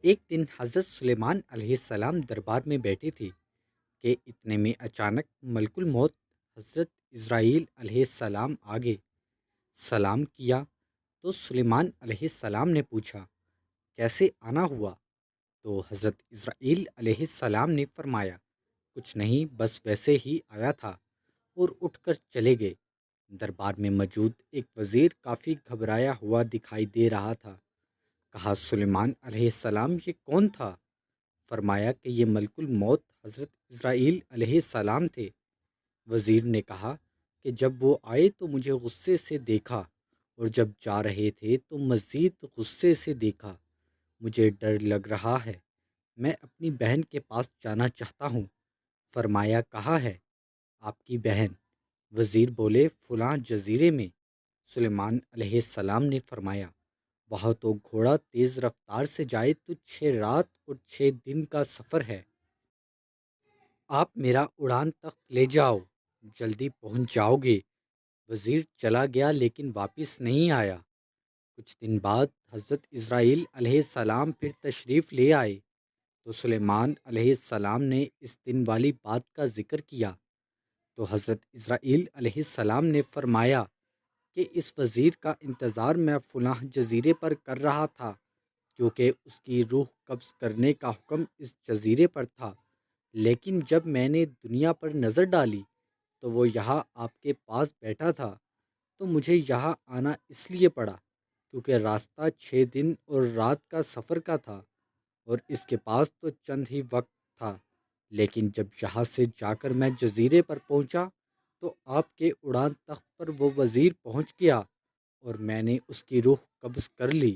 ایک دن حضرت سلیمان علیہ السلام دربار میں بیٹھے تھے کہ اتنے میں اچانک ملک الموت حضرت اسرائیل علیہ السلام آگے سلام کیا تو سلیمان علیہ السلام نے پوچھا کیسے آنا ہوا؟ تو حضرت اسرائیل علیہ السلام نے فرمایا کچھ نہیں، بس ویسے ہی آیا تھا، اور اٹھ کر چلے گئے۔ دربار میں موجود ایک وزیر کافی گھبرایا ہوا دکھائی دے رہا تھا۔ کہا سلیمان علیہ السلام یہ کون تھا؟ فرمایا کہ یہ ملک الموت حضرت اسرائیل علیہ السلام تھے۔ وزیر نے کہا کہ جب وہ آئے تو مجھے غصے سے دیکھا، اور جب جا رہے تھے تو مزید غصے سے دیکھا۔ مجھے ڈر لگ رہا ہے، میں اپنی بہن کے پاس جانا چاہتا ہوں۔ فرمایا کہاں ہے آپ کی بہن؟ وزیر بولے فلاں جزیرے میں۔ سلیمان علیہ السلام نے فرمایا وہاں تو گھوڑا تیز رفتار سے جائے تو 6 رات اور 6 دن کا سفر ہے۔ آپ میرا اڑان تخت لے جاؤ، جلدی پہنچ جاؤ گے۔ وزیر چلا گیا لیکن واپس نہیں آیا۔ کچھ دن بعد حضرت اسرائیل علیہ السلام پھر تشریف لے آئے تو سلیمان علیہ السلام نے اس دن والی بات کا ذکر کیا تو حضرت اسرائیل علیہ السلام نے فرمایا کہ اس وزیر کا انتظار میں فلاں جزیرے پر کر رہا تھا، کیونکہ اس کی روح قبض کرنے کا حکم اس جزیرے پر تھا، لیکن جب میں نے دنیا پر نظر ڈالی تو وہ یہاں آپ کے پاس بیٹھا تھا، تو مجھے یہاں آنا اس لیے پڑا کیونکہ راستہ 6 دن اور رات کا سفر کا تھا، اور اس کے پاس تو چند ہی وقت تھا۔ لیکن جب یہاں سے جا کر میں جزیرے پر پہنچا تو آپ کے اڑان تخت پر وہ وزیر پہنچ گیا، اور میں نے اس کی روح قبض کر لی۔